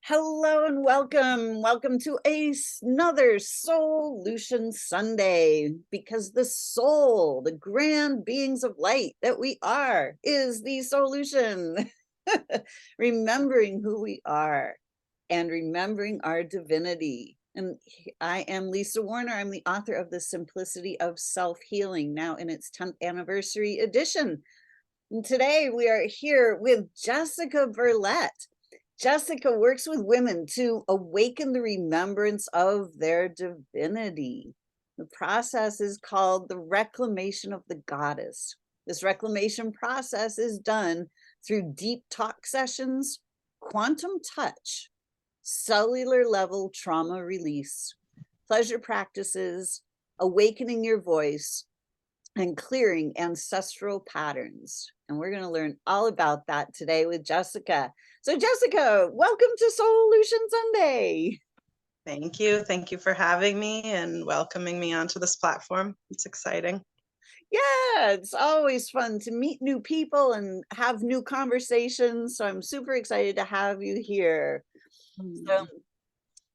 Hello and welcome. Welcome to another Solution Sunday, because the soul, the grand beings of light that we are, is the solution. Remembering who we are and remembering our divinity. And I am Lisa Warner. I'm the author of The Simplicity of Self-Healing, now in its 10th anniversary edition. And today we are here with Jessica Burlett. Jessica works with women to awaken the remembrance of their divinity. The process is called the reclamation of the goddess. This reclamation process is done through deep talk sessions, quantum touch, cellular level trauma release, pleasure practices, awakening your voice, and clearing ancestral patterns. And we're going to learn all about that today with Jessica. So Jessica, welcome to Solution Sunday. Thank you. Thank you for having me and welcoming me onto this platform. It's exciting. Yeah, it's always fun to meet new people and have new conversations. So I'm super excited to have you here.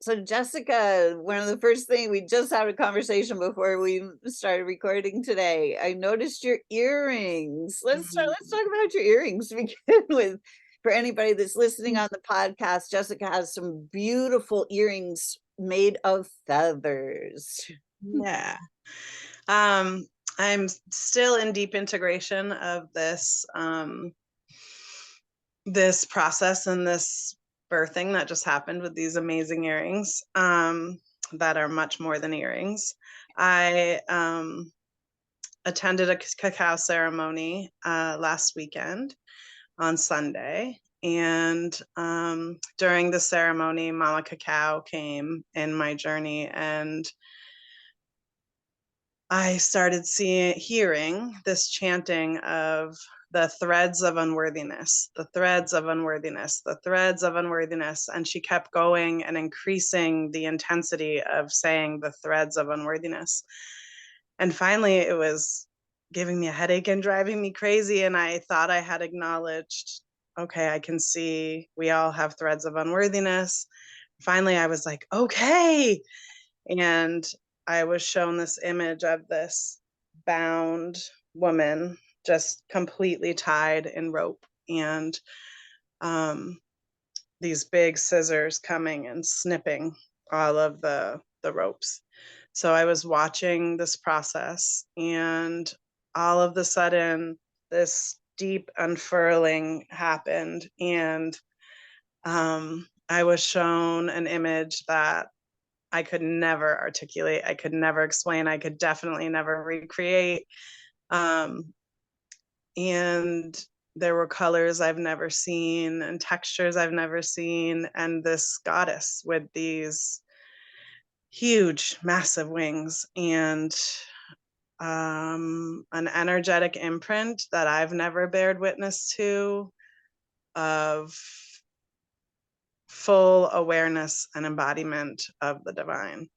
So Jessica, one of the first things, we just had a conversation before we started recording today. I noticed your earrings. Let's talk about your earrings to begin with. For anybody that's listening on the podcast, Jessica has some beautiful earrings made of feathers. Yeah. I'm still in deep integration of this this process and this birthing that just happened with these amazing earrings that are much more than earrings. I attended a cacao ceremony last weekend on Sunday. And during the ceremony, Mama Cacao came in my journey, and I started hearing this chanting of the threads of unworthiness, the threads of unworthiness, the threads of unworthiness. And she kept going and increasing the intensity of saying the threads of unworthiness. And finally, it was giving me a headache and driving me crazy. And I thought I had acknowledged, okay, I can see we all have threads of unworthiness. Finally, I was like, okay. And I was shown this image of this bound woman just completely tied in rope, and these big scissors coming and snipping all of the ropes. So I was watching this process, and all of the sudden this deep unfurling happened, and I was shown an image that I could never articulate, I could never explain, I could definitely never recreate. And there were colors I've never seen and textures I've never seen, and this goddess with these huge, massive wings and an energetic imprint that I've never bared witness to, of full awareness and embodiment of the divine.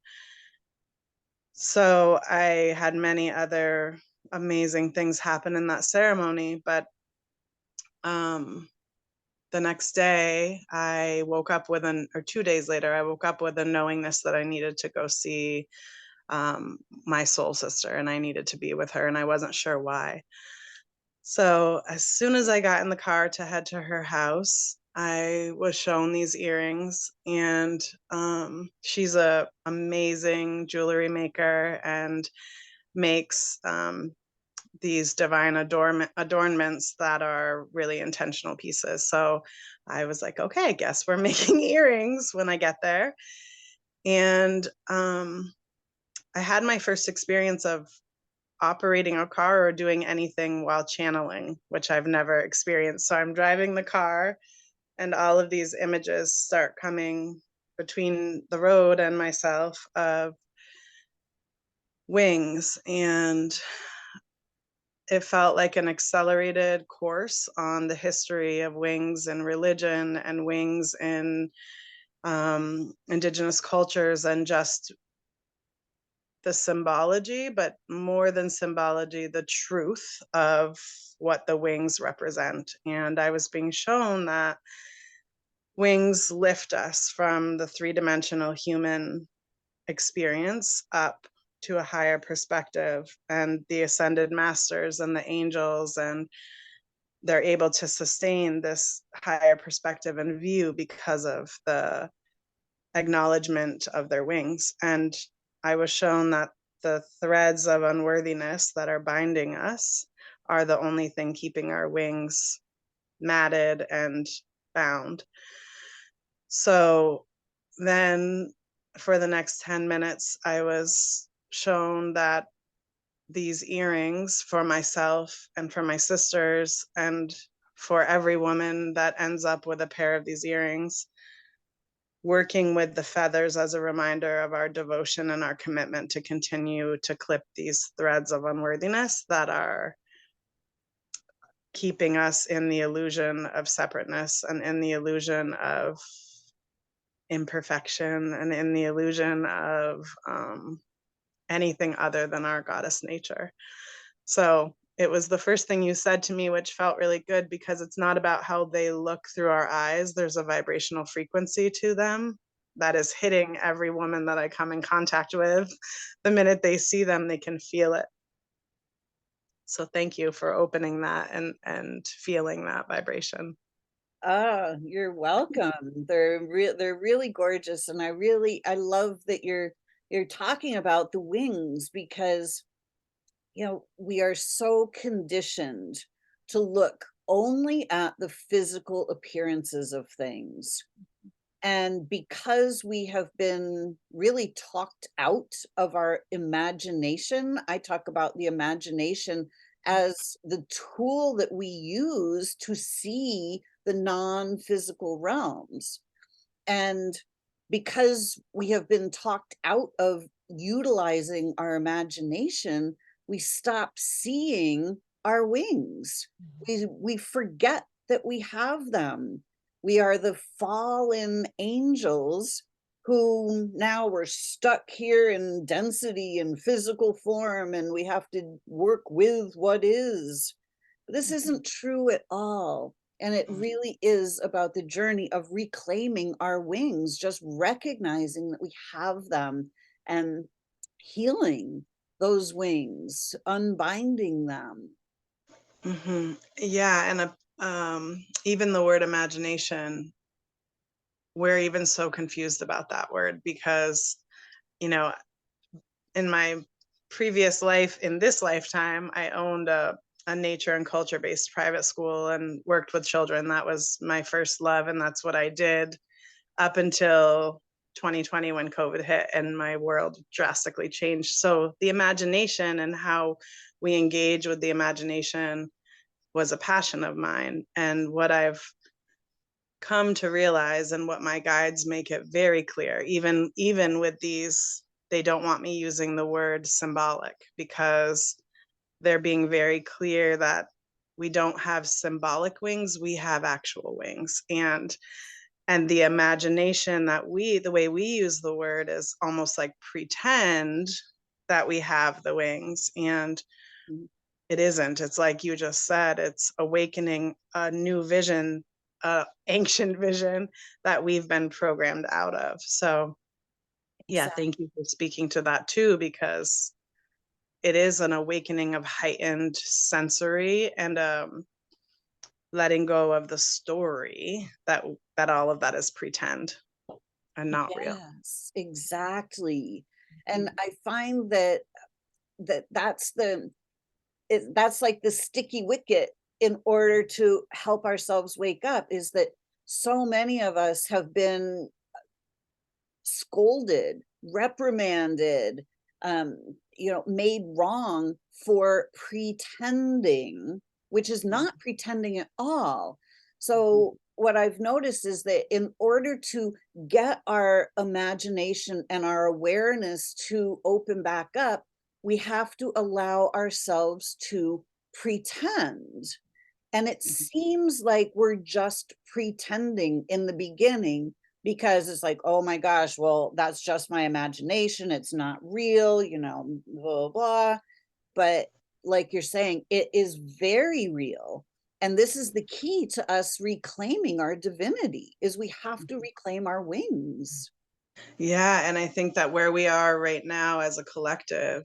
So I had many other amazing things happen in that ceremony, but the next day I woke up with or 2 days later, I woke up with a knowingness that I needed to go see my soul sister, and I needed to be with her, and I wasn't sure why. So as soon as I got in the car to head to her house, I was shown these earrings, and she's a amazing jewelry maker and makes these divine adornments that are really intentional pieces. So I was like, okay, I guess we're making earrings when I get there. And I had my first experience of operating a car or doing anything while channeling, which I've never experienced. So I'm driving the car, and all of these images start coming between the road and myself of wings, and it felt like an accelerated course on the history of wings and religion and wings in indigenous cultures, and just the symbology, but more than symbology, the truth of what the wings represent. And I was being shown that wings lift us from the three-dimensional human experience up to a higher perspective, and the ascended masters and the angels, and they're able to sustain this higher perspective and view because of the acknowledgement of their wings. And I was shown that the threads of unworthiness that are binding us are the only thing keeping our wings matted and bound. So then for the next 10 minutes, I was shown that these earrings for myself and for my sisters and for every woman that ends up with a pair of these earrings, working with the feathers as a reminder of our devotion and our commitment to continue to clip these threads of unworthiness that are keeping us in the illusion of separateness and in the illusion of imperfection and in the illusion of anything other than our goddess nature. So it was the first thing you said to me, which felt really good, because it's not about how they look through our eyes. There's a vibrational frequency to them that is hitting every woman that I come in contact with. The minute they see them, they can feel it. So thank you for opening that and feeling that vibration. Ah, you're welcome. They're really gorgeous, and I love that you're talking about the wings, because we are so conditioned to look only at the physical appearances of things. And because we have been really talked out of our imagination, I talk about the imagination as the tool that we use to see the non-physical realms. And because we have been talked out of utilizing our imagination, we stop seeing our wings. We forget that we have them. We are the fallen angels who now we're stuck here in density and physical form, and we have to work with what is. This isn't true at all. And it really is about the journey of reclaiming our wings, just recognizing that we have them and healing those wings, unbinding them. Yeah, and even the word imagination, we're even so confused about that word because, you know, in my previous life, in this lifetime, I owned a nature and culture based private school and worked with children. That was my first love, and that's what I did up until 2020 when COVID hit and my world drastically changed. So the imagination and how we engage with the imagination was a passion of mine. And what I've come to realize, and what my guides make it very clear, even with these, they don't want me using the word symbolic, because they're being very clear that we don't have symbolic wings, we have actual wings. And the imagination that the way we use the word is almost like pretend that we have the wings, and it isn't. It's like you just said, it's awakening a new vision, ancient vision that we've been programmed out of. So yeah, Exactly. thank you for speaking to that too, because it is an awakening of heightened sensory and letting go of the story that all of that is pretend and not real. Yes, exactly. And I find that that's like the sticky wicket in order to help ourselves wake up, is that so many of us have been scolded, reprimanded, made wrong for pretending, which is not pretending at all. So what I've noticed is that in order to get our imagination and our awareness to open back up, we have to allow ourselves to pretend. And it seems like we're just pretending in the beginning, because it's like, oh my gosh, well, that's just my imagination. It's not real, blah, blah. But like you're saying, it is very real. And this is the key to us reclaiming our divinity, is we have to reclaim our wings. Yeah, and I think that where we are right now as a collective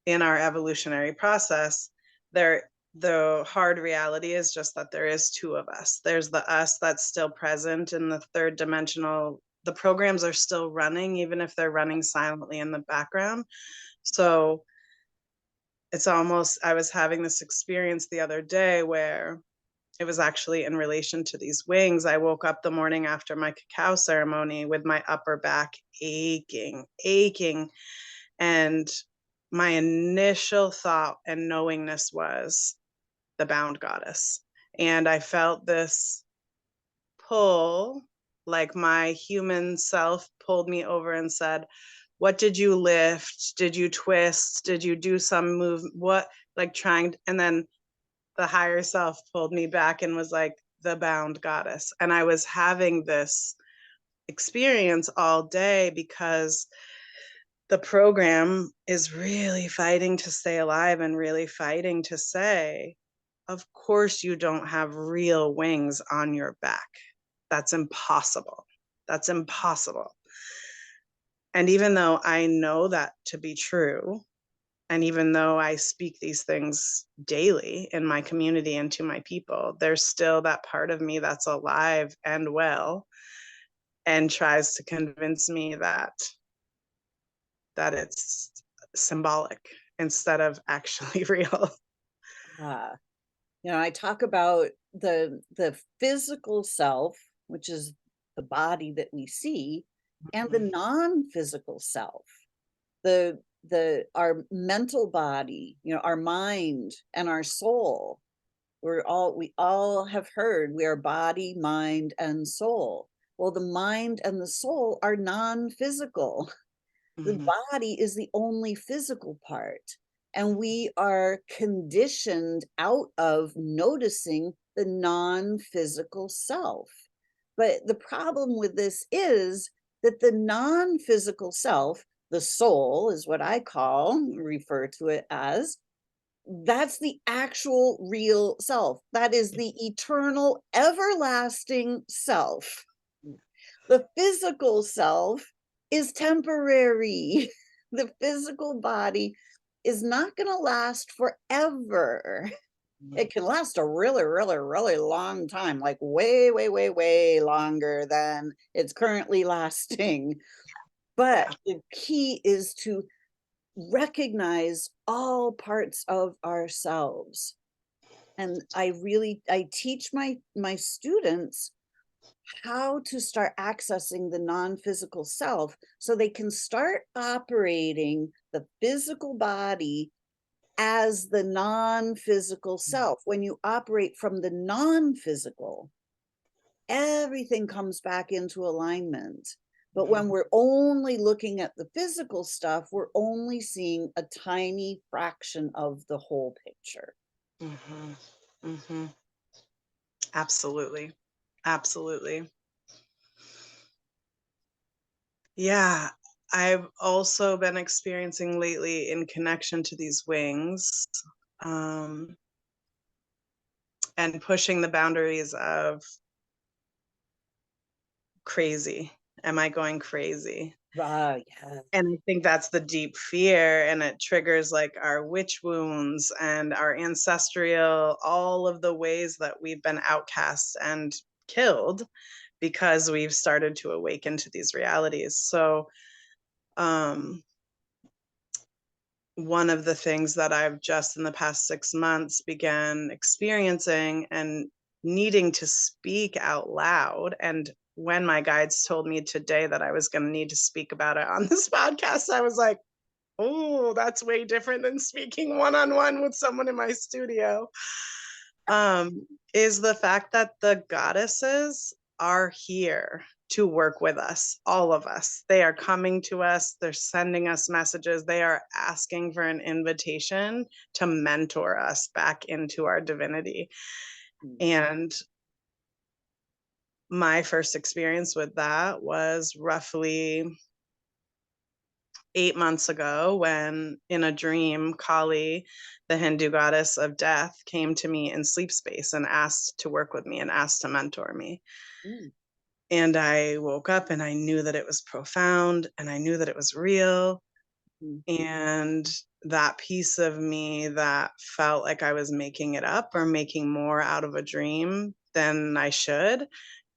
in our evolutionary process, the hard reality is just that there is two of us. There's the us that's still present in the third dimensional. The programs are still running, even if they're running silently in the background. So it's almost, I was having this experience the other day where it was actually in relation to these wings. I woke up the morning after my cacao ceremony with my upper back aching. And my initial thought and knowingness was the bound goddess. And I felt this pull, like my human self pulled me over and said, what did you lift? Did you twist? Did you do some move? What, like trying, and then the higher self pulled me back and was like, the bound goddess. And I was having this experience all day because the program is really fighting to stay alive and really fighting to say, of course, you don't have real wings on your back. That's impossible. That's impossible. And even though I know that to be true, and even though I speak these things daily in my community and to my people, there's still that part of me that's alive and well and tries to convince me that it's symbolic instead of actually real. Ah, I talk about the physical self, which is the body that we see, and the non-physical self, the our mental body, our mind and our soul. We all have heard we are body, mind, and soul. Well, the mind and the soul are non-physical. The Mm-hmm. body is the only physical part. And we are conditioned out of noticing the non-physical self. But the problem with this is that the non-physical self, the soul is what I refer to it as, that's the actual real self. That is the eternal, everlasting self. The physical self is temporary. The physical body is not going to last forever. It can last a really, really, really long time, like way, way, way, way longer than it's currently lasting. But the key is to recognize all parts of ourselves. And I teach my students how to start accessing the non-physical self so they can start operating the physical body as the non-physical self. When you operate from the non-physical, everything comes back into alignment. But when we're only looking at the physical stuff, we're only seeing a tiny fraction of the whole picture. Mm-hmm. Mm-hmm. Absolutely. Absolutely. Yeah. I've also been experiencing lately in connection to these wings, um, and pushing the boundaries of crazy. Am I going crazy? Right. Yeah. And I think that's the deep fear, and it triggers like our witch wounds and our ancestral, all of the ways that we've been outcast and killed because we've started to awaken to these realities. So, um, one of the things that I've just in the past 6 months began experiencing and needing to speak out loud. And when my guides told me today that I was going to need to speak about it on this podcast, I was like, oh, that's way different than speaking one on one with someone in my studio. Is the fact that the goddesses are here to work with us, all of us. They are coming to us, they're sending us messages, they are asking for an invitation to mentor us back into our divinity. And my first experience with that was roughly 8 months ago when in a dream, Kali, the Hindu goddess of death, came to me in sleep space and asked to work with me and asked to mentor me. Mm. And I woke up and I knew that it was profound and I knew that it was real. Mm. And that piece of me that felt like I was making it up or making more out of a dream than I should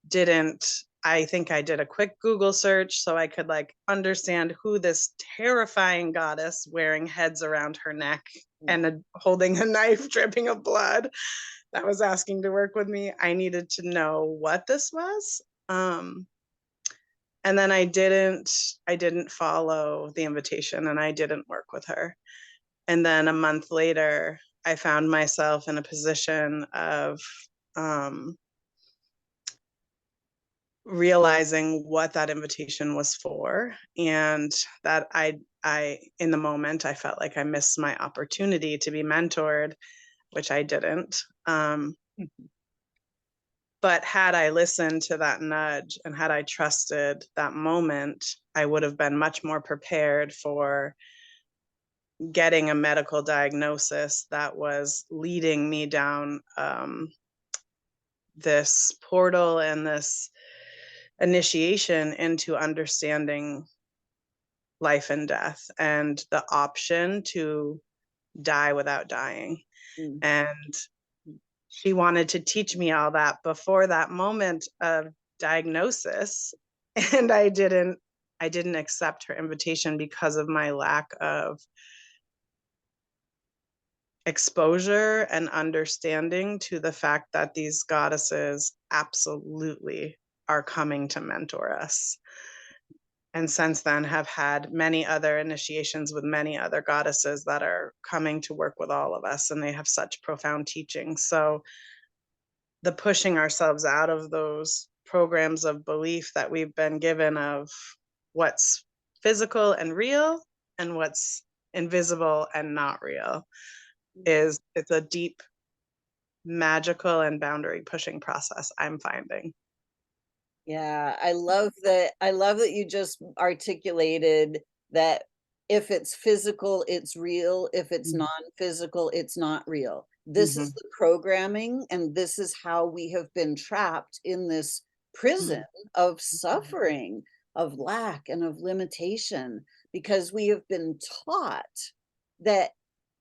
didn't. I think I did a quick Google search so I could like understand who this terrifying goddess wearing heads around her neck and holding a knife dripping of blood that was asking to work with me. I needed to know what this was. And then I didn't follow the invitation and I didn't work with her. And then a month later, I found myself in a position of realizing what that invitation was for, and that I in the moment I felt like I missed my opportunity to be mentored, which I didn't. But had I listened to that nudge and had I trusted that moment, I would have been much more prepared for getting a medical diagnosis that was leading me down this portal and this initiation into understanding life and death and the option to die without dying. Mm. And she wanted to teach me all that before that moment of diagnosis. And I didn't accept her invitation because of my lack of exposure and understanding to the fact that these goddesses absolutely are coming to mentor us. And since then have had many other initiations with many other goddesses that are coming to work with all of us, and they have such profound teachings. So the pushing ourselves out of those programs of belief that we've been given of what's physical and real and what's invisible and not real it's a deep, magical and boundary pushing process I'm finding. Yeah, I love that you just articulated that if it's physical, it's real. If it's non-physical, it's not real. This is Mm-hmm. the programming, and this is how we have been trapped in this prison of suffering, of lack, and of limitation, because we have been taught that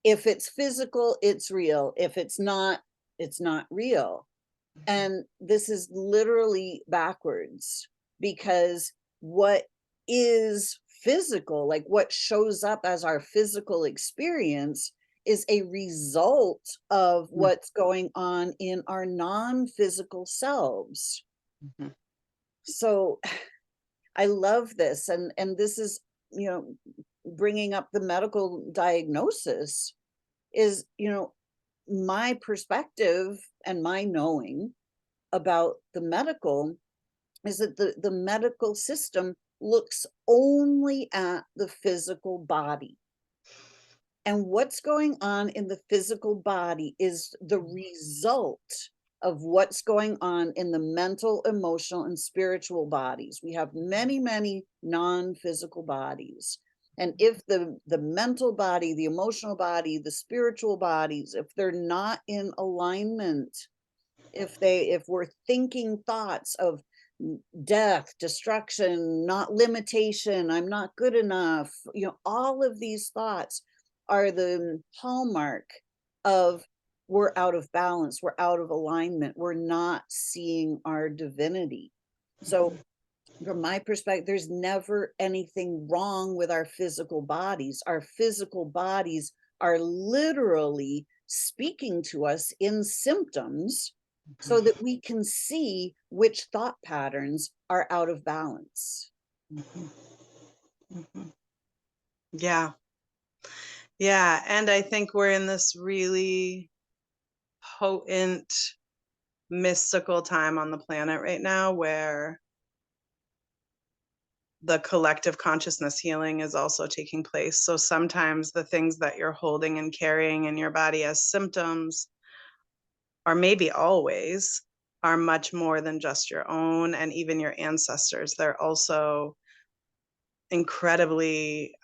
if it's physical, it's real. If it's not real. And this is literally backwards, because what is physical, like what shows up as our physical experience, is a result of what's going on in our non-physical selves. Mm-hmm. So I love this. And this is, you know, bringing up the medical diagnosis is, you know, my perspective and my knowing about the medical is that the medical system looks only at the physical body. And what's going on in the physical body is the result of what's going on in the mental, emotional, and spiritual bodies. We have many, many non-physical bodies. And if the mental body, the emotional body, the spiritual bodies, if they're not in alignment, if we're thinking thoughts of death, destruction, not limitation, I'm not good enough, you know, all of these thoughts are the hallmark of we're out of balance, we're out of alignment, we're not seeing our divinity. So from my perspective, there's never anything wrong with our physical bodies. Our physical bodies are literally speaking to us in symptoms so that we can see which thought patterns are out of balance. Yeah. Yeah. And I think we're in this really potent, mystical time on the planet right now where the collective consciousness healing is also taking place. So sometimes the things that you're holding and carrying in your body as symptoms, or maybe always, are much more than just your own and even your ancestors. They're also incredibly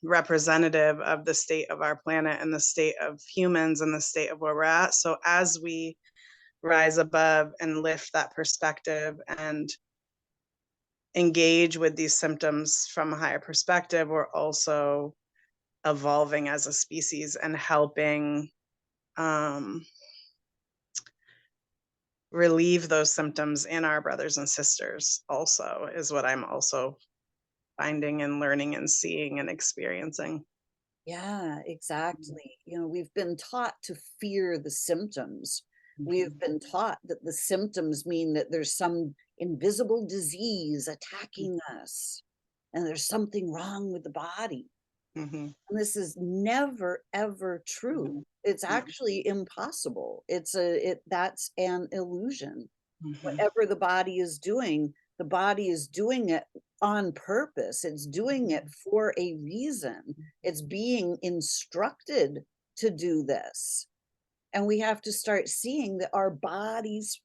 representative of the state of our planet and the state of humans and the state of where we're at. So as we rise above and lift that perspective and engage with these symptoms from a higher perspective, we're also evolving as a species and helping relieve those symptoms in our brothers and sisters also, is what I'm also finding and learning and seeing and experiencing. Yeah, exactly. We've been taught to fear the symptoms. We've been taught that the symptoms mean that there's some invisible disease attacking us and there's something wrong with the body. Mm-hmm. And this is never, ever true. It's actually impossible. That's an illusion. Mm-hmm. Whatever the body is doing it on purpose. It's doing it for a reason. It's being instructed to do this. And we have to start seeing that our bodies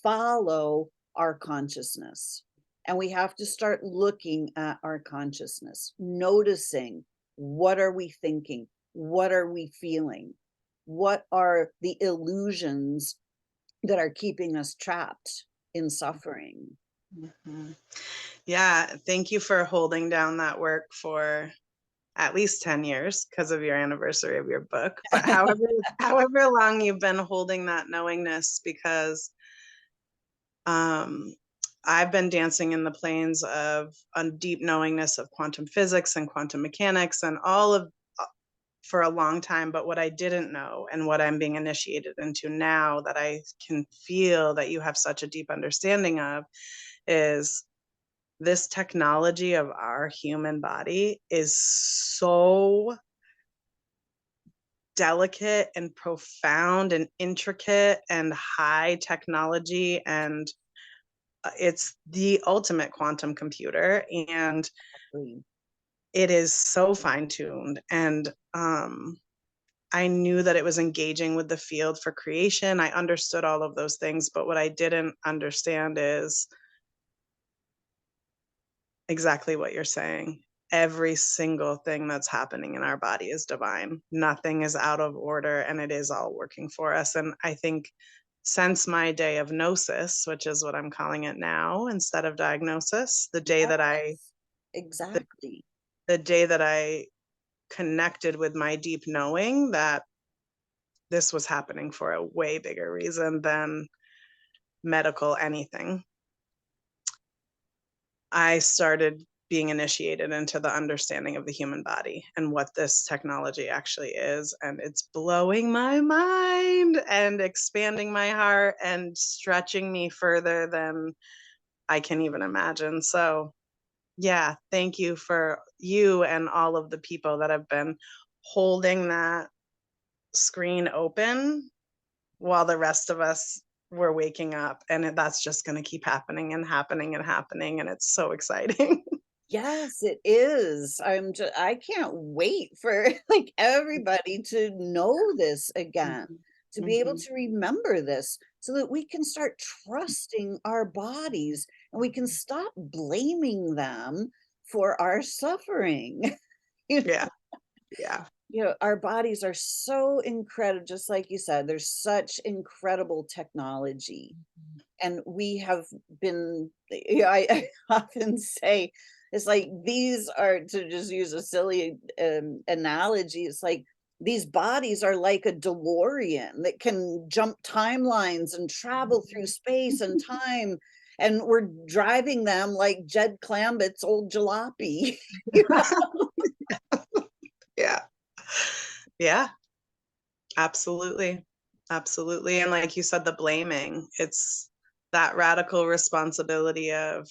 follow our consciousness. And we have to start looking at our consciousness, noticing, what are we thinking? What are we feeling? What are the illusions that are keeping us trapped in suffering? Mm-hmm. Yeah, thank you for holding down that work for at least 10 years because of your anniversary of your book. But however long you've been holding that knowingness, because I've been dancing in the planes of deep knowingness of quantum physics and quantum mechanics and all of for a long time. But what I didn't know and what I'm being initiated into now that I can feel that you have such a deep understanding of is this technology of our human body is so delicate and profound and intricate and high technology, and it's the ultimate quantum computer, and it is so fine-tuned. And I knew that it was engaging with the field for creation. I understood all of those things, but what I didn't understand is exactly what you're saying. Every single thing that's happening in our body is divine. Nothing is out of order, and it is all working for us. And I think since my day of gnosis, which is what I'm calling it now instead of diagnosis, the day that Exactly. the day that I connected with my deep knowing that this was happening for a way bigger reason than medical anything, I started being initiated into the understanding of the human body and what this technology actually is. And it's blowing my mind and expanding my heart and stretching me further than I can even imagine. So, yeah, thank you for you and all of the people that have been holding that screen open while the rest of us were waking up. And that's just going to keep happening and happening and happening. And it's so exciting. Yes, it is. I can't wait for like everybody to know this again, to be able to remember this so that we can start trusting our bodies and we can stop blaming them for our suffering. Yeah. Yeah. Our bodies are so incredible, just like you said, there's such incredible technology. And we have been, I often say, it's like these are, to just use a silly analogy, it's like these bodies are like a DeLorean that can jump timelines and travel through space and time. And we're driving them like Jed Clambett's old jalopy. Yeah. Yeah. Absolutely. Absolutely. And like you said, the blaming, it's that radical responsibility of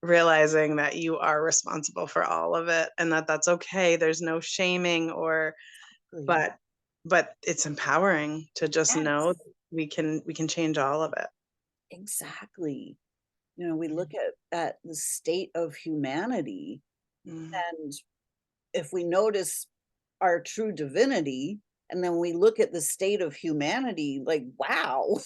realizing that you are responsible for all of it and that that's okay. There's no shaming or, but it's empowering to just know Yes, we can change all of it. exactly. We look at the state of humanity, Mm. and if we notice our true divinity, and then we look at the state of humanity, like, wow,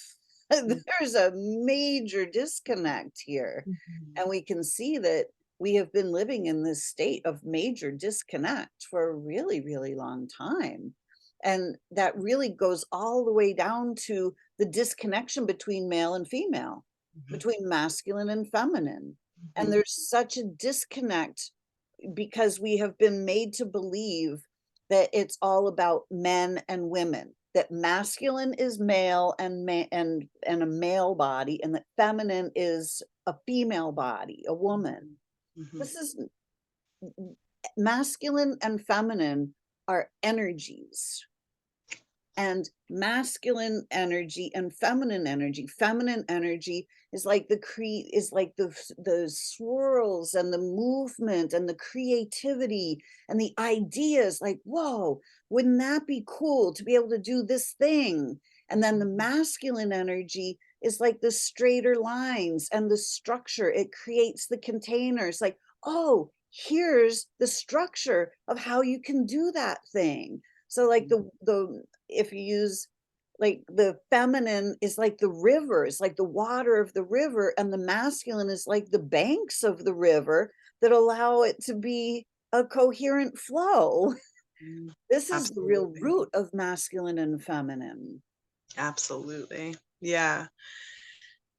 There's a major disconnect here. Mhm. And we can see that we have been living in this state of major disconnect for a really, really long time. And that really goes all the way down to the disconnection between male and female, Mhm. between masculine and feminine. And Mhm. there's such a disconnect because we have been made to believe that it's all about men and women, that masculine is male and and a male body, and that feminine is a female body, a woman. Mhm. Mhm. This is masculine and feminine are energies, and masculine energy and feminine energy is like is like the swirls and the movement and the creativity and the ideas, like, whoa, wouldn't that be cool to be able to do this thing? And then the masculine energy is like the straighter lines and the structure. It creates the containers, like, oh, here's the structure of how you can do that thing. So like the if you use, like, the feminine is like the river, it's like the water of the river, and the masculine is like the banks of the river that allow it to be a coherent flow. Mhm. This is the real Absolutely. root of masculine and feminine. Absolutely. Yeah.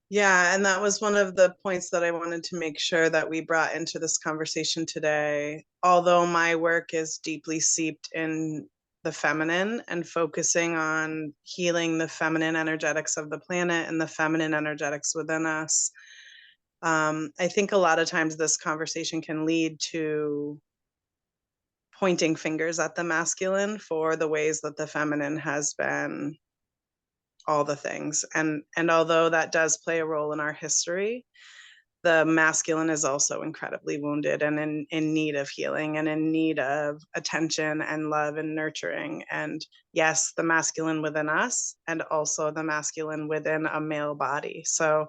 Yeah, and that was one of the points that I wanted to make sure that we brought into this conversation today. Although my work is deeply seeped in the feminine and focusing on healing the feminine energetics of the planet and the feminine energetics within us, I think a lot of times this conversation can lead to pointing fingers at the masculine for the ways that the feminine has been all the things. And although that does play a role in our history, the masculine is also incredibly wounded and in need of healing and in need of attention and love and nurturing. And yes, the masculine within us and also the masculine within a male body. So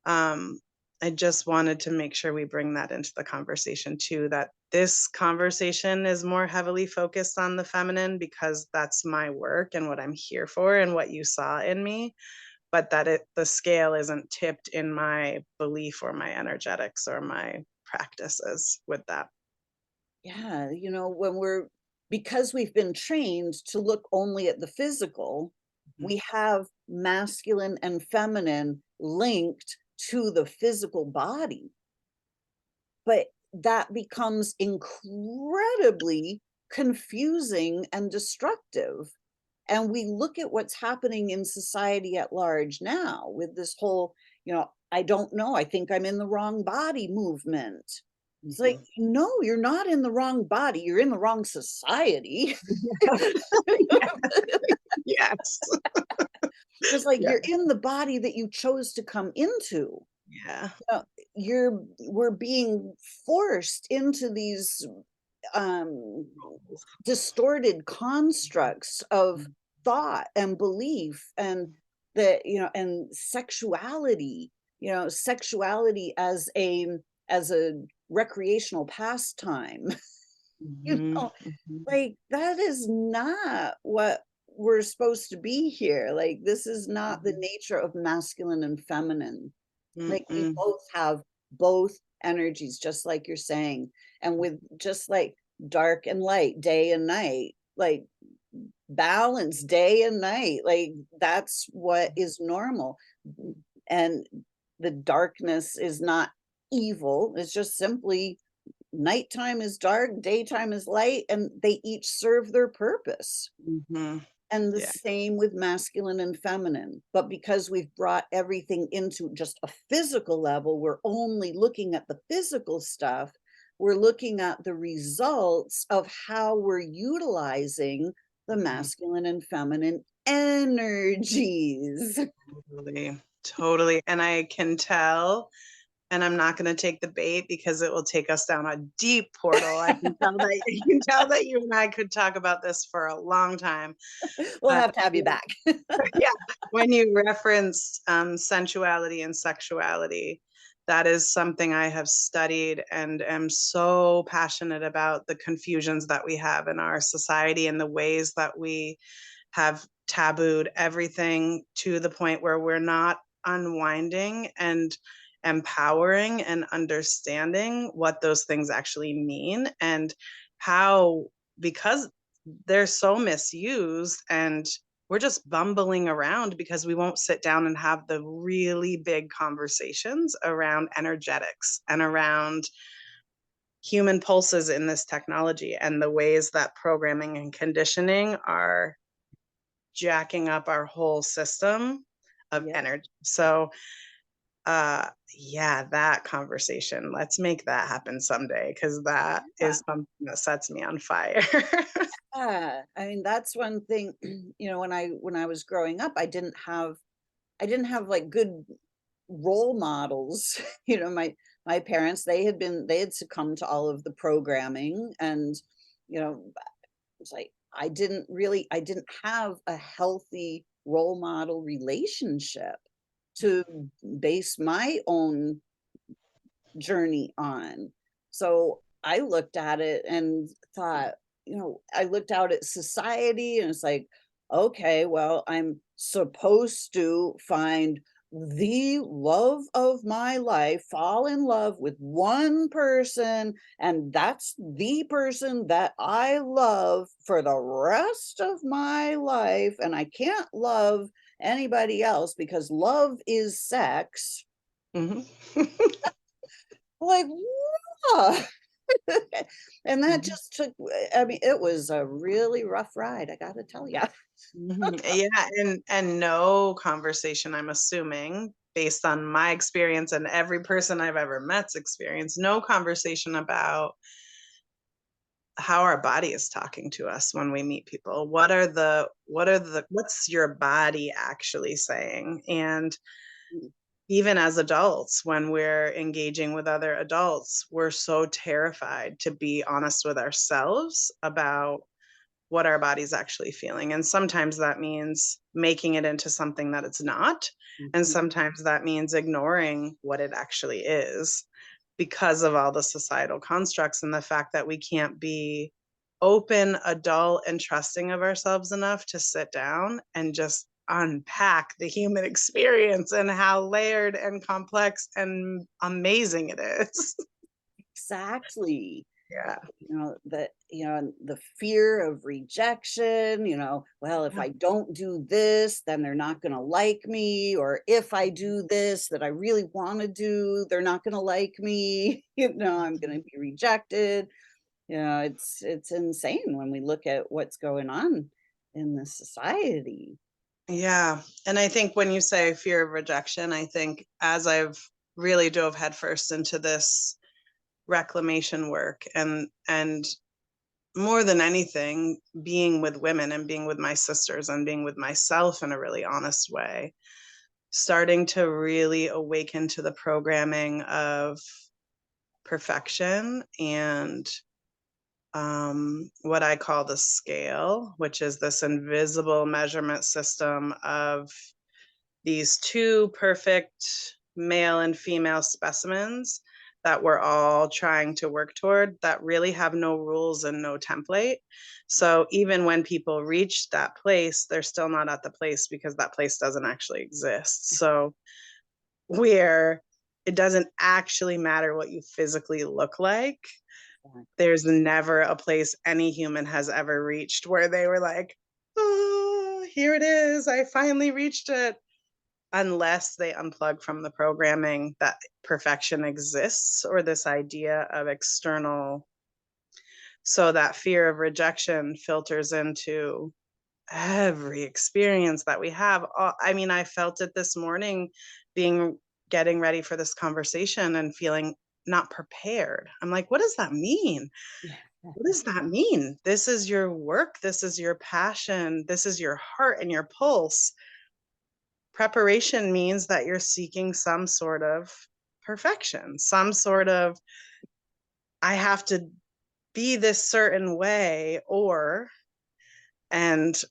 um, I just wanted to make sure we bring that into the conversation too, that this conversation is more heavily focused on the feminine because that's my work and what I'm here for and what you saw in me, but that the scale isn't tipped in my belief or my energetics or my practices with that. Yeah, when because we've been trained to look only at the physical, Mhm. we have masculine and feminine linked to the physical body. But that becomes incredibly confusing and destructive. And we look at what's happening in society at large now with this whole, I don't know, I think I'm in the wrong body movement. It's like, Mhm. no, you're not in the wrong body, you're in the wrong society. Yes. It's like Yeah. you're in the body that you chose to come into. Yeah. uh, we're being forced into these um distorted constructs of thought and belief, and and sexuality, sexuality as a recreational pastime. Mhm. Mhm. Like, that is not what we're supposed to be here. Like, this is not the Mhm. nature of masculine and feminine. Like, we Mm-mm. both have both energies, just like you're saying. And with just like dark and light, day and night, like balance, day and night, like that's what is normal. And the darkness is not evil, it's just simply nighttime is dark, daytime is light, and they each serve their purpose. Mhm. And the Yeah. same with masculine and feminine. But because we've brought everything into just a physical level, we're only looking at the physical stuff. We're looking at the results of how we're utilizing the Mhm. masculine and feminine energies. Totally. Totally. And I can tell, and I'm not gonna take the bait because it will take us down a deep portal. I can tell that you can tell that you and I could talk about this for a long time. We'll But have to have you back. yeah, when you referenced sensuality and sexuality, that is something I have studied and am so passionate about the confusions that we have in our society and the ways that we have tabooed everything to the point where we're not unwinding and empowering and understanding what those things actually mean, and how, because they're so misused, and we're just bumbling around because we won't sit down and have the really big conversations around energetics and around human pulses in this technology and the ways that programming and conditioning are jacking up our whole system of Yeah. energy. So yeah, that conversation, let's make that happen someday, because that is something that sets me on fire. Yeah, I mean, that's one thing, when I was growing up, I didn't have like good role models. My parents, they had succumbed to all of the programming, and it's like I didn't have a healthy role model relationship to base my own journey on. So I looked at it and thought, I looked out at society and it's like, okay, well, I'm supposed to find the love of my life, fall in love with one person, and that's the person that I love for the rest of my life. And I can't love anybody else because love is sex. Mhm. Like, "Whoa." And that Mhm. just took I mean, it was a really rough ride, I gotta tell ya. Mhm. Yeah, and no conversation, I'm assuming, based on my experience and every person I've ever met's experience, no conversation about how our body is talking to us when we meet people. What's your body actually saying? And even as adults, when we're engaging with other adults, we're so terrified to be honest with ourselves about what our body's actually feeling. And sometimes that means making it into something that it's not. And Mhm. sometimes that means ignoring what it actually is, because of all the societal constructs and the fact that we can't be open, adult, and trusting of ourselves enough to sit down and just unpack the human experience and how layered and complex and amazing it is. Exactly. Yeah. The fear of rejection, well, if I don't do this, then they're not gonna like me, or if I do this that I really wanna do, they're not gonna like me, I'm gonna be rejected. It's insane when we look at what's going on in the society. Yeah. And I think when you say fear of rejection, I think as I've really dove headfirst into this reclamation work, and more than anything, being with women and being with my sisters and being with myself in a really honest way, starting to really awaken to the programming of perfection and what I call the scale, which is this invisible measurement system of these two perfect male and female specimens that we're all trying to work toward, that really have no rules and no template. So even when people reach that place, they're still not at the place because that place doesn't actually exist. So where it doesn't actually matter what you physically look like. There's never a place any human has ever reached where they were like, oh, here it is. I finally reached it, unless they unplug from the programming that perfection exists, or this idea of external. So that fear of rejection filters into every experience that we have. I mean, I felt it this morning, being getting ready for this conversation and feeling not prepared. I'm like, what does that mean? Yeah. What does that mean? This is your work. This is your passion. This is your heart and your pulse. Preparation means that you're seeking some sort of perfection, some sort of, I have to be this certain way, or, and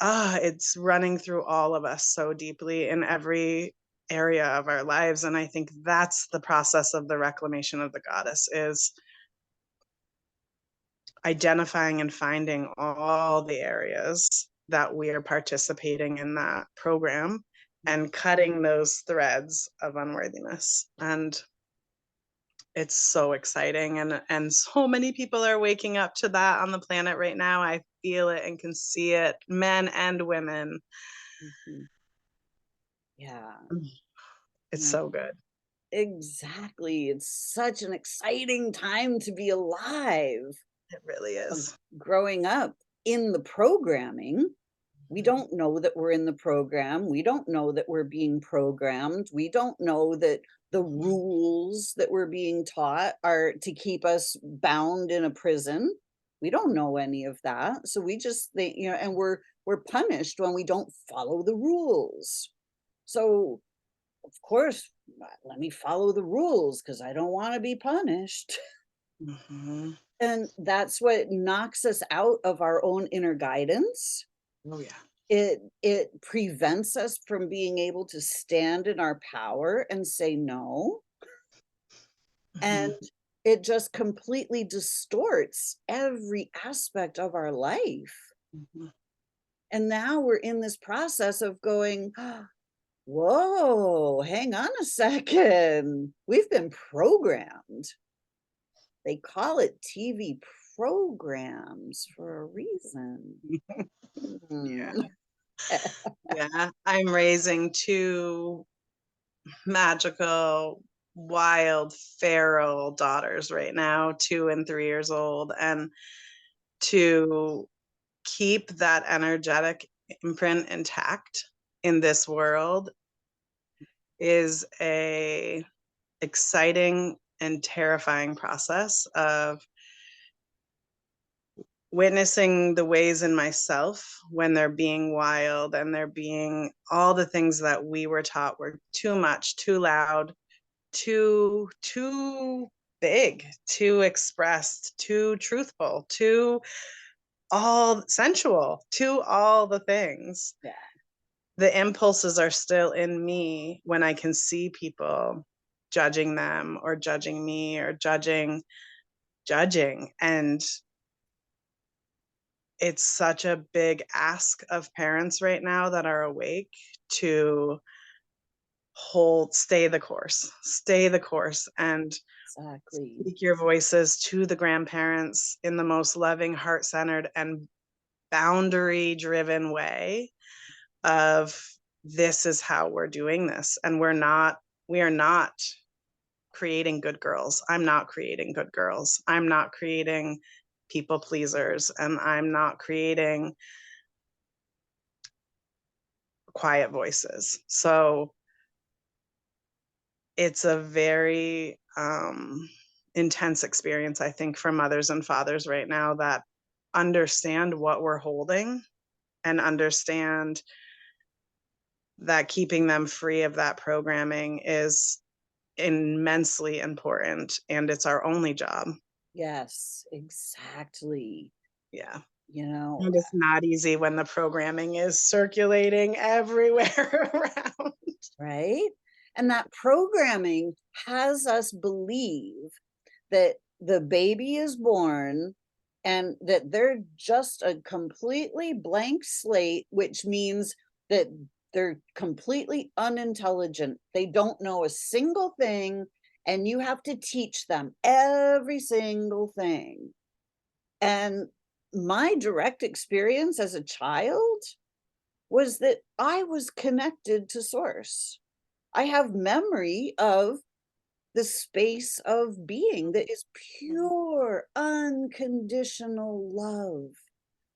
it's running through all of us so deeply in every area of our lives. And I think that's the process of the reclamation of the goddess, is identifying and finding all the areas that we are participating in that program and cutting those threads of unworthiness. And it's so exciting, and so many people are waking up to that on the planet right now. I feel it and can see it, men and women. Mhm. Yeah. It's Yeah. so good. Exactly. It's such an exciting time to be alive. It really is. Growing up in the programming, we don't know that we're in the program. We don't know that we're being programmed. We don't know that the rules that we're being taught are to keep us bound in a prison. We don't know any of that. So we just think, and we're punished when we don't follow the rules. So of course, let me follow the rules because I don't want to be punished. Mhm. And that's what knocks us out of our own inner guidance. Oh yeah. It prevents us from being able to stand in our power and say no. And Mhm. it just completely distorts every aspect of our life. Mhm. And now we're in this process of going, whoa, hang on a second. We've been programmed. They call it TV programs for a reason. Yeah. Hmm. Yeah. I'm raising two magical, wild, feral daughters right now, 2 and 3 years old. And to keep that energetic imprint intact in this world is a exciting and terrifying process of witnessing the ways in myself when they're being wild and they're being all the things that we were taught were too much, too loud, too big, too expressed, too truthful, too all sensual, too all the things. Yeah. The impulses are still in me when I can see people judging them or judging me or judging. And it's such a big ask of parents right now that are awake to stay the course, and Exactly. speak your voices to the grandparents in the most loving, heart-centered, and boundary-driven way of this is how we're doing this, and we are not creating good girls. I'm not creating good girls. I'm not creating people pleasers, and I'm not creating quiet voices. So it's a very intense experience, I think, for mothers and fathers right now that understand what we're holding and understand that keeping them free of that programming is immensely important, and it's our only job. Yes, exactly. Yeah. You know, And it's not easy when the programming is circulating everywhere around. right? And that programming has us believe that the baby is born and that they're just a completely blank slate, which means that they're completely unintelligent. They don't know a single thing, and you have to teach them every single thing. And my direct experience as a child was that I was connected to source. I have memory of the space of being that is pure, unconditional love.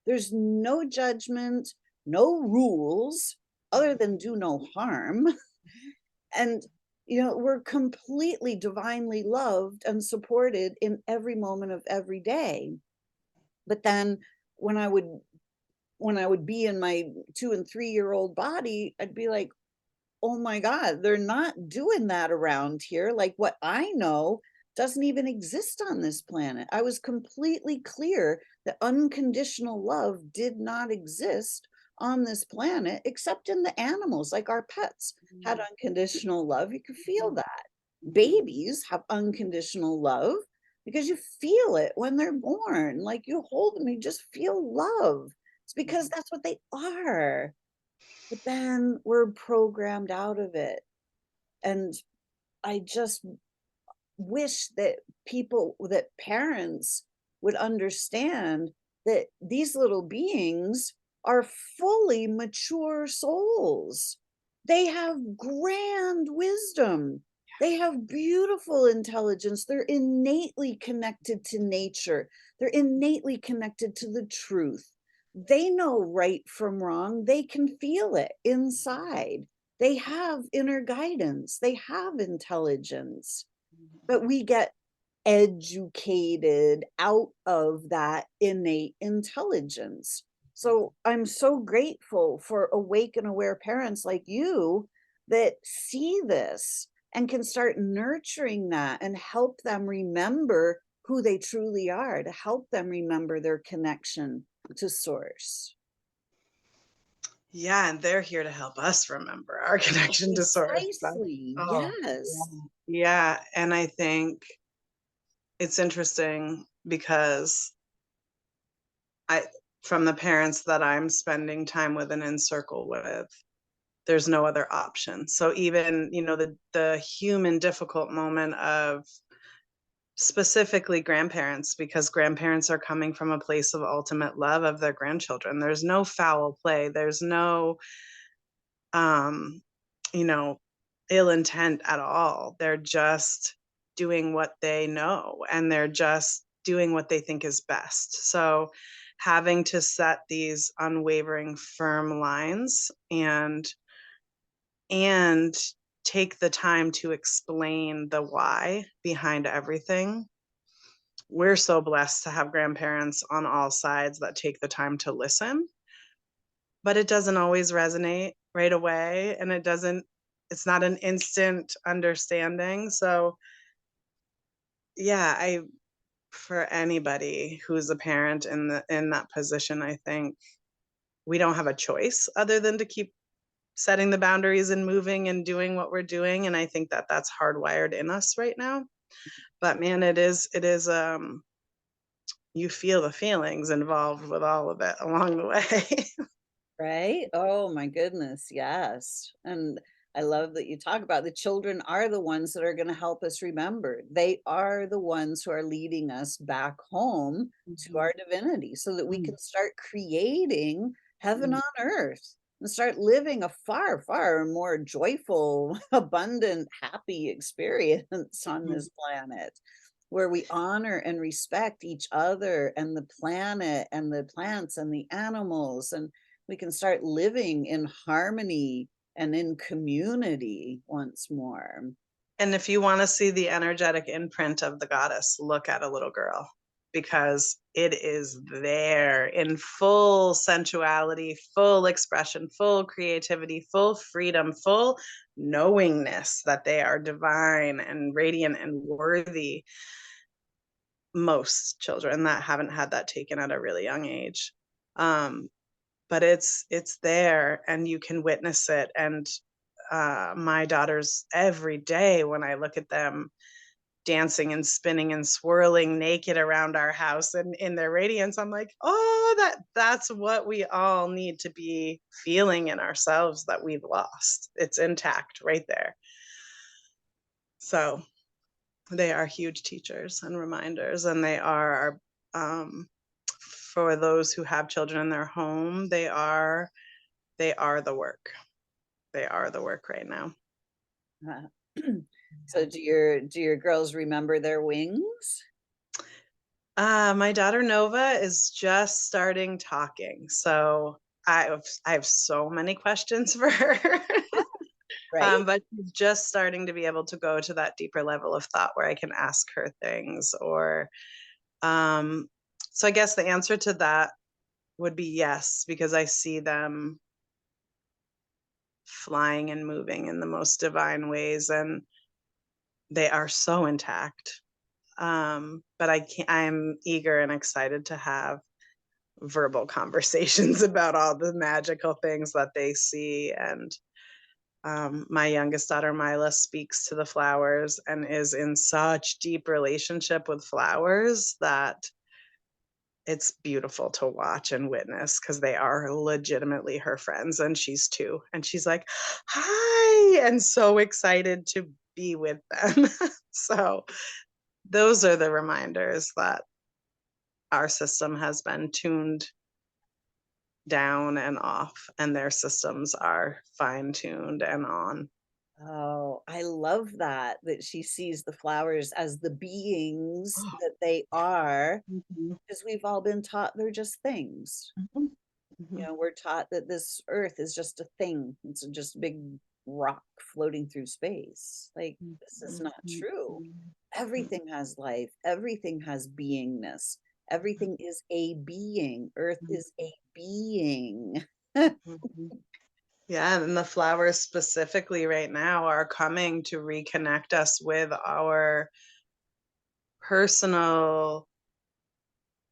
There's no judgment, no rules other than do no harm. And, we're completely divinely loved and supported in every moment of every day. But then when I would when I would be in my 2 and 3 year old body, I'd be like, oh my God, they're not doing that around here. Like what I know doesn't even exist on this planet. I was completely clear that unconditional love did not exist on this planet, except in the animals, like our pets had unconditional love. You could feel that. Babies have unconditional love because you feel it when they're born. Like you hold them, you just feel love. It's because that's what they are. But then we're programmed out of it. And I just wish that parents would understand that these little beings are fully mature souls. They have grand wisdom. They have beautiful intelligence. They're innately connected to nature. They're innately connected to the truth. They know right from wrong. They can feel it inside. They have inner guidance. They have intelligence, but we get educated out of that innate intelligence. So I'm so grateful for awake and aware parents like you that see this and can start nurturing that and help them remember who they truly are, to help them remember their connection to source. Yeah, and they're here to help us remember our connection to source. Precisely. Oh, Yes. yeah. Yeah, and I think it's interesting because I from the parents that I'm spending time with and in circle with, there's no other option. So even, the human difficult moment of specifically grandparents, because grandparents are coming from a place of ultimate love of their grandchildren. There's no foul play. There's no um, you know, ill intent at all. They're just doing what they know, and they're just doing what they think is best. So having to set these unwavering firm lines and take the time to explain the why behind everything. We're so blessed to have grandparents on all sides that take the time to listen, but it doesn't always resonate right away, and it's not an instant understanding. So yeah, I for anybody who's a parent in that position, I think we don't have a choice other than to keep setting the boundaries and moving and doing what we're doing, and I think that that's hardwired in us right now. But man, it is you feel the feelings involved with all of it along the way. Right? Oh my goodness, yes. And I love that you talk about the children are the ones that are going to help us remember. They are the ones who are leading us back home to Mhm. our divinity so that we Mm, can start creating heaven mm, on earth and start living a far, far more joyful, abundant, happy experience on mm. this planet, where we honor and respect each other and the planet and the plants and the animals, and we can start living in harmony and in community once more. And if you want to see the energetic imprint of the goddess, look at a little girl, because it is there in full sensuality, full expression, full creativity, full freedom, full knowingness that they are divine and radiant and worthy. Most children that haven't had that taken at a really young age. Um, but it's there, and you can witness it. And my daughters, every day when I look at them dancing and spinning and swirling naked around our house and in their radiance, I'm like, oh, that's what we all need to be feeling in ourselves, that we've lost. It's intact right there. So they are huge teachers and reminders, and they are for those who have children in their home, they are the work. They are the work right now. Uh, so do your girls remember their wings? My daughter Nova is just starting talking, so I have so many questions for her. Right? But she's just starting to be able to go to that deeper level of thought where I can ask her things, or um, so I guess the answer to that would be yes, because I see them flying and moving in the most divine ways, and they are so intact. But I'm eager and excited to have verbal conversations about all the magical things that they see. And my youngest daughter Mila speaks to the flowers and is in such deep relationship with flowers that it's beautiful to watch and witness because they are legitimately her friends, and she's 2, and she's like, "Hi," and so excited to be with them. So, those are the reminders that our system has been tuned down and off, and their systems are fine-tuned and on. Oh, I love that, that she sees the flowers as the beings that they are, Mhm, because we've all been taught they're just things. mhm, mhm, We're taught that this earth is just a thing. It's just a big rock floating through space. Like, this is mhm, not true. mhm, Everything has life, everything has beingness, everything is a being. Earth mhm, is a being. mhm. Yeah, and the flowers specifically right now are coming to reconnect us with our personal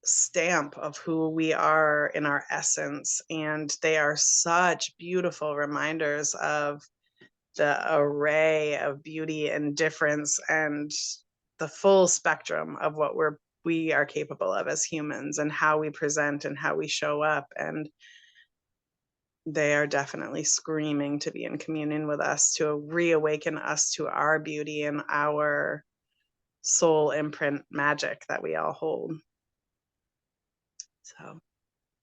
stamp of who we are in our essence. And they are such beautiful reminders of the array of beauty and difference and the full spectrum of what we are capable of as humans and how we present and how we show up. And they are definitely screaming to be in communion with us, to reawaken us to our beauty and our soul imprint magic that we all hold. So,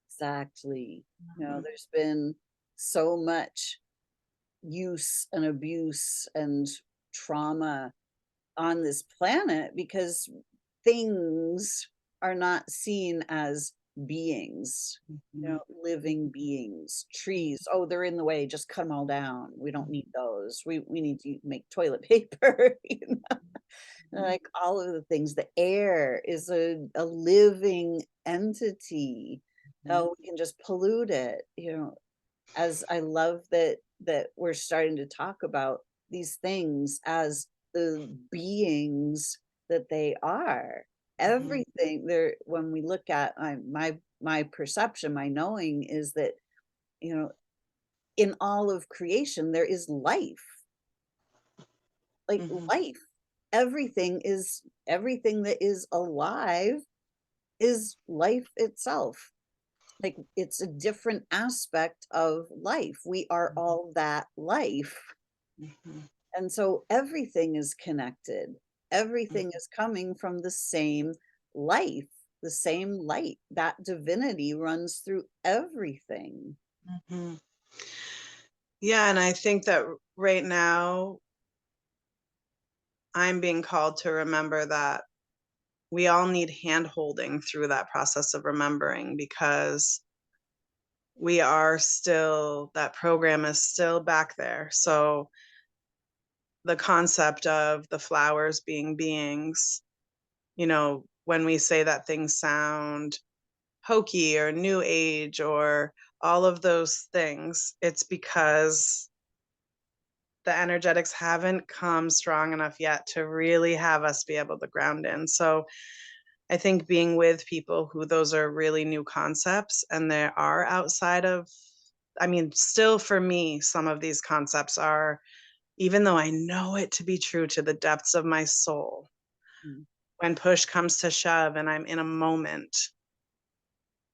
Exactly. mhm, There's been so much use and abuse and trauma on this planet because things are not seen as beings, mhm, living beings. mhm, Trees, oh, they're in the way, just cut them all down. We don't need those. We need to make toilet paper. mhm, Like all of the things. The air is a living entity. mhm, Oh, we can just pollute it. As I love that we're starting to talk about these things as the beings that they are. mhm, Everything there, when we look at my perception, my knowing is that, you know, in all of creation, there is life, like mhm, life. Everything that is alive is life itself. Like, it's a different aspect of life. We are all that life. mhm, And so everything is connected. mhm, Everything is coming from the same life, the same light. That divinity runs through everything. mhm. Yeah, and I think that right now I'm being called to remember that we all need hand holding through that process of remembering because we are still, that program is still back there. So the concept of the flowers being beings, when we say that things sound hokey or new age or all of those things, it's because the energetics haven't come strong enough yet to really have us be able to ground in. So I think being with people who those are really new concepts and they are outside of, I mean, still for me, some of these concepts are, even though I know it to be true to the depths of my soul, Mm. when push comes to shove and I'm in a moment,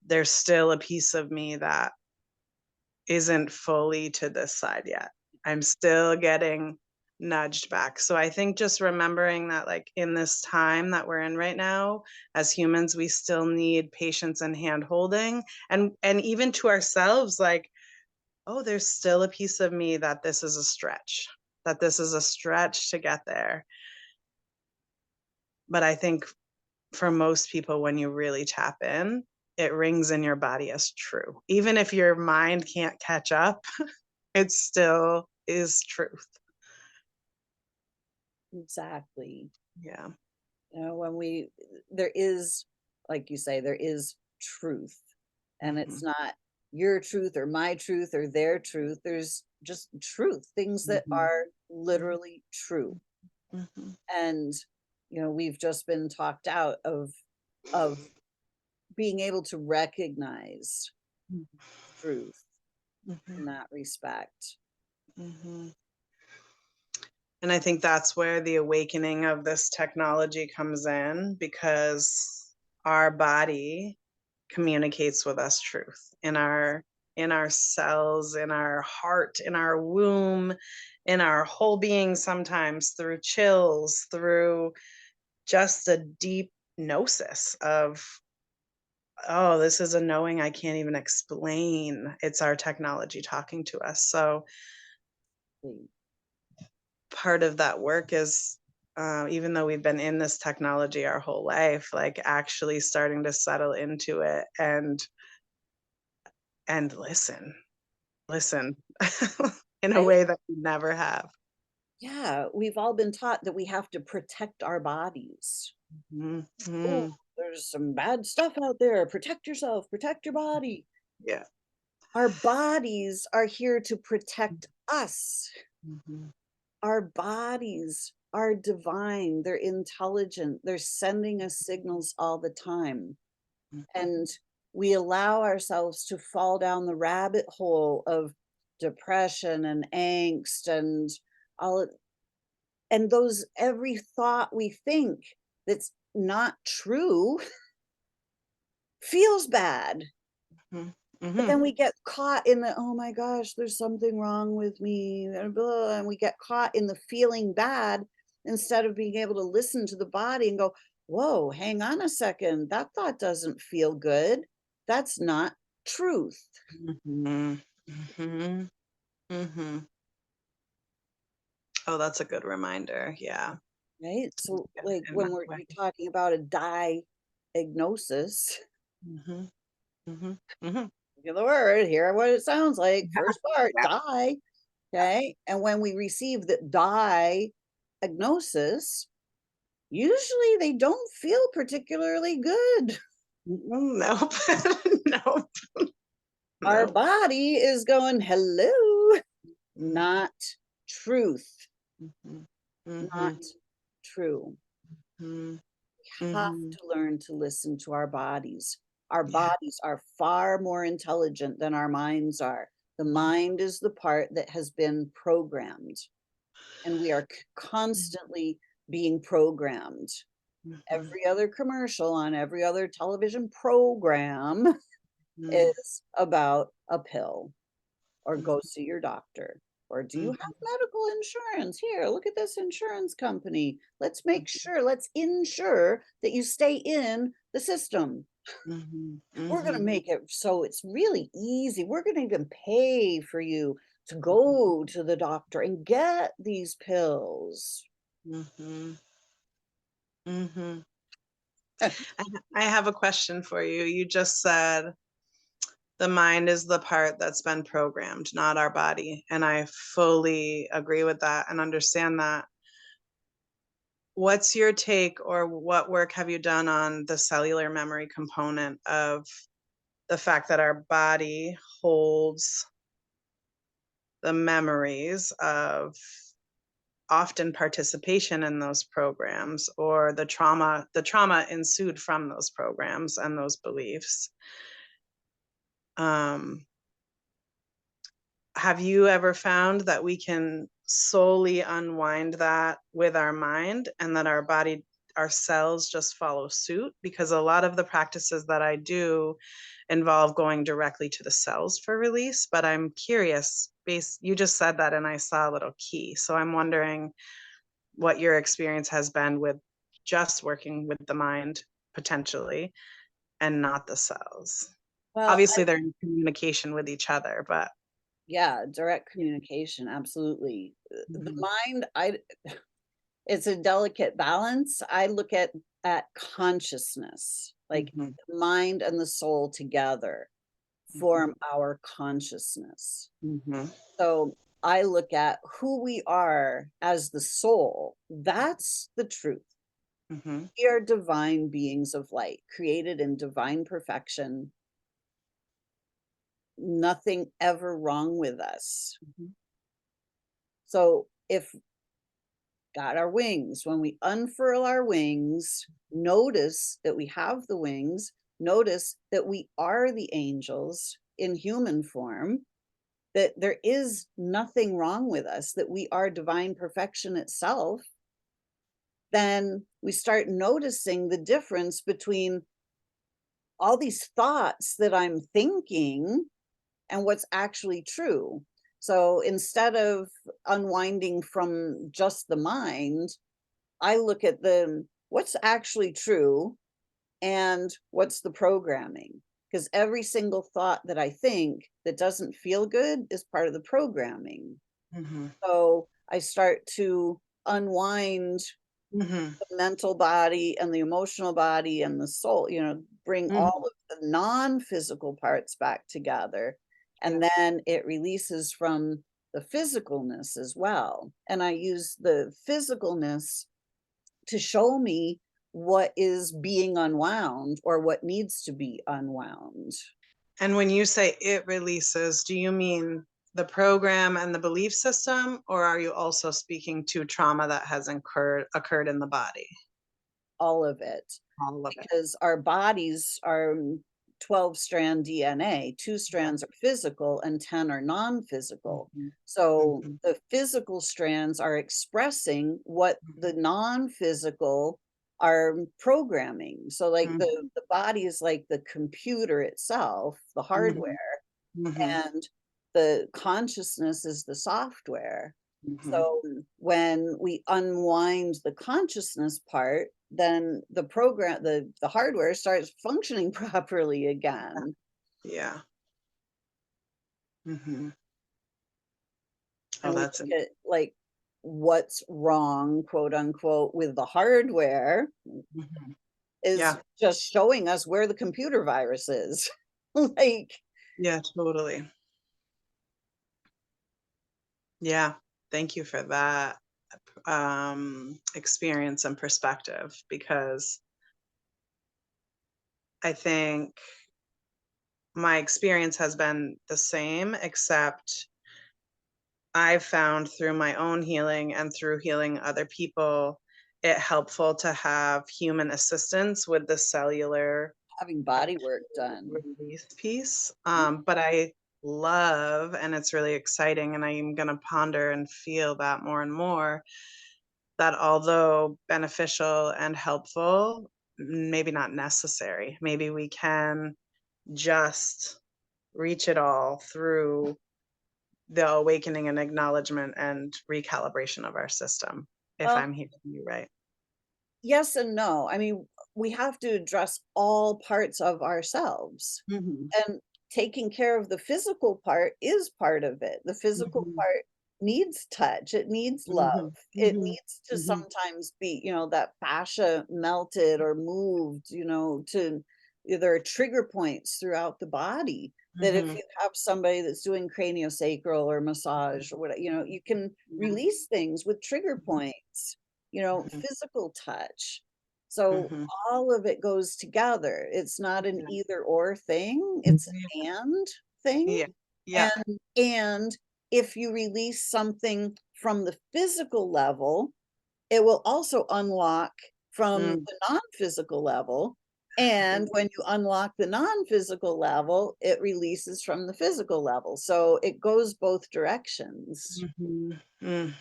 there's still a piece of me that isn't fully to this side yet. I'm still getting nudged back. So I think just remembering that, like, in this time that we're in right now, as humans, we still need patience and hand holding, and even to ourselves, like, oh, there's still a piece of me that this is a stretch, that this is a stretch to get there. But I think for most people, when you really tap in, it rings in your body as true. Even if your mind can't catch up, it still is truth. Exactly. Yeah. When there is, like you say, there is truth, and it's Mhm, not your truth or my truth or their truth. There's just truth, things that mhm, are mhm, literally true. mhm, And we've just been talked out of being able to recognize truth mhm, in that respect. mhm. And I think that's where the awakening of this technology comes in because our body communicates with us truth in our cells, in our heart, in our womb, in our whole being, sometimes through chills, through just a deep gnosis of, oh, this is a knowing I can't even explain. It's our technology talking to us. So part of that work is, even though we've been in this technology our whole life, like actually starting to settle into it and listen in a Right? way that we never have. Yeah, we've all been taught that we have to protect our bodies. Mhm, Oh, mhm. there's some bad stuff out there. Protect yourself, protect your body. Yeah. Our bodies are here to protect us. Mhm, Our bodies are divine. They're intelligent. They're sending us signals all the time. mhm, And we allow ourselves to fall down the rabbit hole of depression and angst and all, and those, every thought we think that's not true feels bad. mhm, But mhm, then we get caught in the, oh my gosh, there's something wrong with me, and blah, and we get caught in the feeling bad instead of being able to listen to the body and go, whoa, hang on a second, that thought doesn't feel good. That's not truth. mhm, mhm, mhm. Oh, that's a good reminder. Yeah. Right? So like In when that we're way. you're talking about a diagnosis, Mhm, mhm, mhm. look at the word, hear what it sounds like. First part, Yeah, die. yeah. Okay. And when we receive the diagnosis, usually they don't feel particularly good. Nope. Nope. Our Nope. body is going, hello, Mhm, not truth, mhm, not mhm, true. mhm, We have mhm. to learn to listen to our bodies. Our Yeah. bodies are far more intelligent than our minds are. The mind is the part that has been programmed, and we are constantly being programmed. Mhm, Every other commercial on every other television program mhm, is about a pill, or mhm, go see your doctor, or do you have mhm, medical insurance? Here, look at this insurance company. Let's make sure, let's ensure that you stay in the system. mhm, We're going to mhm, make it so it's really easy. We're going to even pay for you to mhm, go to the doctor and get these pills. mhm, mhm. I have a question for you. You just said the mind is the part that's been programmed, not our body. And I fully agree with that and understand that. What's your take, or what work have you done on the cellular memory component of the fact that our body holds the memories of often participation in those programs, or the trauma ensued from those programs and those beliefs? um, have you ever found that we can solely unwind that with our mind, and that our body, our cells just follow suit? Because a lot of the practices that I do involve going directly to the cells for release, but I'm curious, you just said that and I saw a little key. So I'm wondering what your experience has been with just working with the mind potentially, and not the cells. Well, Obviously they're in communication with each other, but yeah, direct communication, absolutely. The Mhm, mind, it's a delicate balance. I look at consciousness, like mhm, the mind and the soul together mhm, form our consciousness. mhm, So I look at who we are as the soul. That's the truth. mhm, We are divine beings of light, created in divine perfection. Nothing ever wrong with us. mhm, So if got our wings, when we unfurl our wings, notice that we have the wings, notice that we are the angels in human form, that there is nothing wrong with us, that we are divine perfection itself. Then we start noticing the difference between all these thoughts that I'm thinking and what's actually true. So instead of unwinding from just the mind, I look at the what's actually true and what's the programming. Because every single thought that I think that doesn't feel good is part of the programming. Mhm. So I start to unwind Mhm. the mental body and the emotional body and the soul, bring Mhm. all of the non-physical parts back together. Yeah. And then it releases from the physicalness as well. And I use the physicalness to show me what is being unwound or what needs to be unwound. And when you say it releases, do you mean the program and the belief system, or are you also speaking to trauma that has occurred in the body? All of it, All of it. because our bodies are 12-strand DNA. Two Yeah. strands are physical and 10 are non-physical. Mhm. So Mhm. the physical strands are expressing what the non-physical are programming. So like Mhm. the body is like the computer itself, the Mhm. hardware, Mhm. and the consciousness is the software. Mhm. So when we unwind the consciousness part, then the program, the hardware starts functioning properly again. Yeah. Mhm. Oh, And we that's look at like what's wrong, quote unquote, with the hardware mhm. is Yeah. just showing us where the computer virus is. Like, Yeah, totally. Yeah. Thank you for that, experience and perspective, because I think my experience has been the same, except I've found through my own healing and through healing other people, it helpful to have human assistance with the cellular having body work done. release piece. But I love, and it's really exciting, and I'm going to ponder and feel that more and more, that although beneficial and helpful, maybe not necessary. Maybe we can just reach it all through the awakening and acknowledgement and recalibration of our system, if Well, I'm hearing you right. yes and no. I mean, we have to address all parts of ourselves. Mhm, And taking care of the physical part is part of it. The physical mhm, part needs touch, it needs love. mhm, It mhm, needs to mhm, sometimes be, that fascia melted or moved, to there are trigger points throughout the body that if mhm, you have somebody that's doing craniosacral or massage or whatever, you can yeah, release things with trigger points, mhm, physical touch. So mhm, all of it goes together. It's not an yeah, either or thing, it's an and thing. yeah, yeah, And if you release something from the physical level, it will also unlock from mm, the non-physical level. And when you unlock the non-physical level, it releases from the physical level. So it goes both directions, mhm, mm.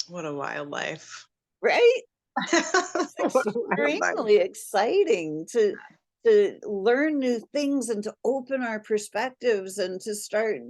What a wild life. right? It's What a wild life. extremely exciting to learn new things and to open our perspectives and to start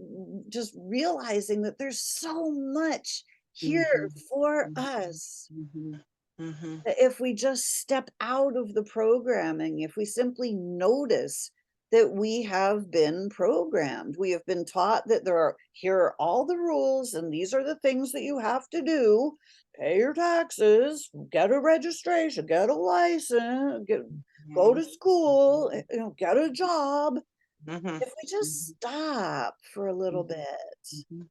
just realizing that there's so much here Mhm, for mhm, us. mhm, mhm, That if we just step out of the programming, if we simply notice that we have been programmed, we have been taught that here are all the rules and these are the things that you have to do. Pay your taxes, get a registration, get a license, go mhm, to school, get a job. mhm, If we just mhm, stop for a little mhm, bit mhm,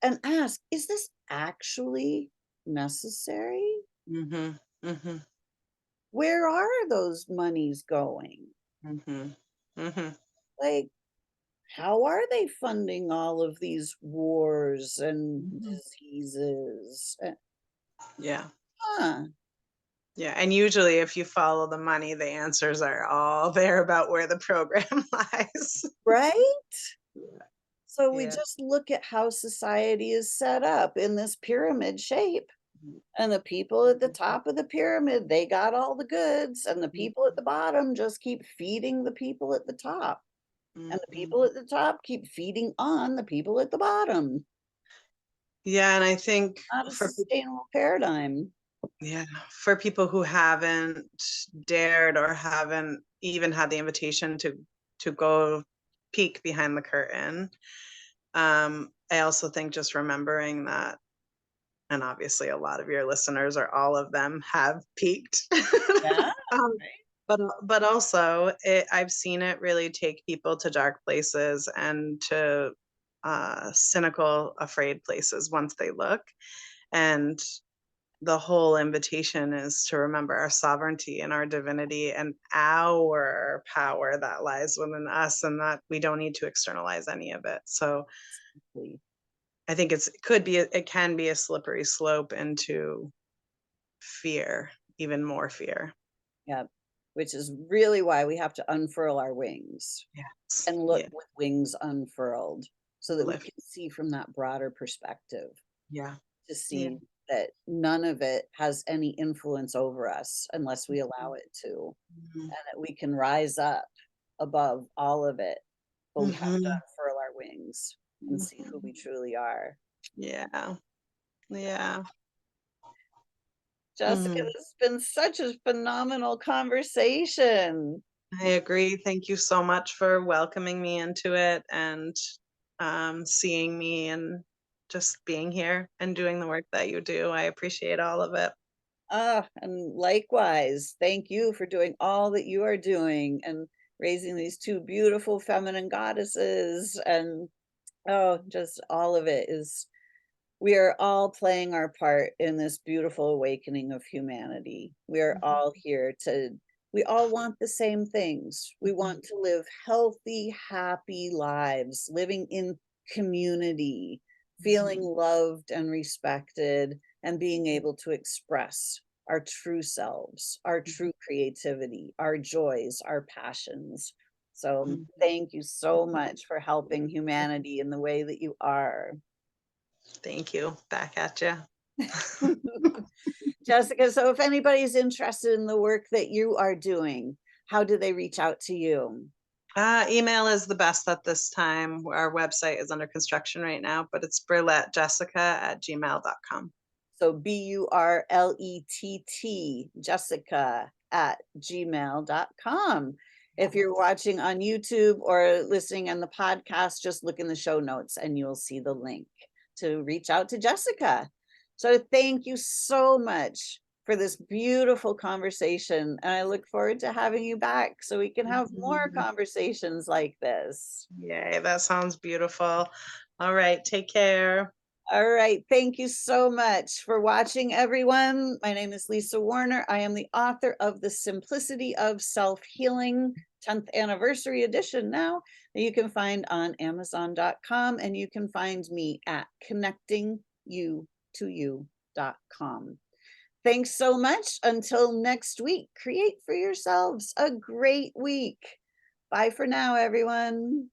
and ask, is this actually necessary? mhm, mhm, Where are those monies going? mhm, mhm. Like, how are they funding all of these wars and Mhm. diseases? Yeah. Huh, Yeah, and usually if you follow the money, the answers are all there about where the program lies. right? So we Yeah. just look at how society is set up in this pyramid shape. And the people at the top of the pyramid, they got all the goods, and the people at the bottom just keep feeding the people at the top. And the Mhm. people at the top keep feeding on the people at the bottom. Yeah, and I think Not a for sustainable paradigm. yeah, for people who haven't dared or haven't even had the invitation to go peek behind the curtain, I also think just remembering that, and obviously a lot of your listeners or all of them have peaked. Yeah, um, right. but also I've seen it really take people to dark places and to cynical, afraid places once they look. And the whole invitation is to remember our sovereignty and our divinity and our power that lies within us, and that we don't need to externalize any of it. So I think it can be a slippery slope into fear, even more fear. Yeah, which is really why we have to unfurl our wings Yes. and look Yeah. with wings unfurled so that we Lift. can see from that broader perspective, Yeah. to Yeah. see that none of it has any influence over us unless we allow Mhm. it to, Mhm. and that we can rise up above all of it. But we have to Mhm. unfurl our wings and see who we Mhm. truly are. Yeah. Yeah. Jessica, Mhm. this has been such a phenomenal conversation. I agree. Thank you so much for welcoming me into it and seeing me and just being here and doing the work that you do. I appreciate all of it. And likewise, thank you for doing all that you are doing and raising these two beautiful feminine goddesses. And oh, just all of it is, we are all playing our part in this beautiful awakening of humanity. We are Mhm. all here to, we all want the same things. We Mhm. want to live healthy, happy lives, living in community, feeling Mhm. loved and respected, and being able to express our true selves, our true creativity, our joys, our passions. So, Mhm. thank you so much for helping humanity in the way that you are. Thank you. Back at you. Jessica, so if anybody's interested in the work that you are doing, how do they reach out to you? Email is the best at this time. Our website is under construction right now, but it's burlettjessica@gmail.com. So BURLETT, Jessica at gmail.com. If you're watching on YouTube or listening on the podcast, just look in the show notes and you'll see the link to reach out to Jessica. So thank you so much for this beautiful conversation. And I look forward to having you back so we can have more Mhm. conversations like this. Yay, that sounds beautiful. All right, take care. All right. Thank you so much for watching, everyone. My name is Lisa Warner. I am the author of The Simplicity of Self-Healing, 10th anniversary edition now, that you can find on Amazon.com, and you can find me at connectingyoutoyou.com. Thanks so much. Until next week, create for yourselves a great week. Bye for now, everyone.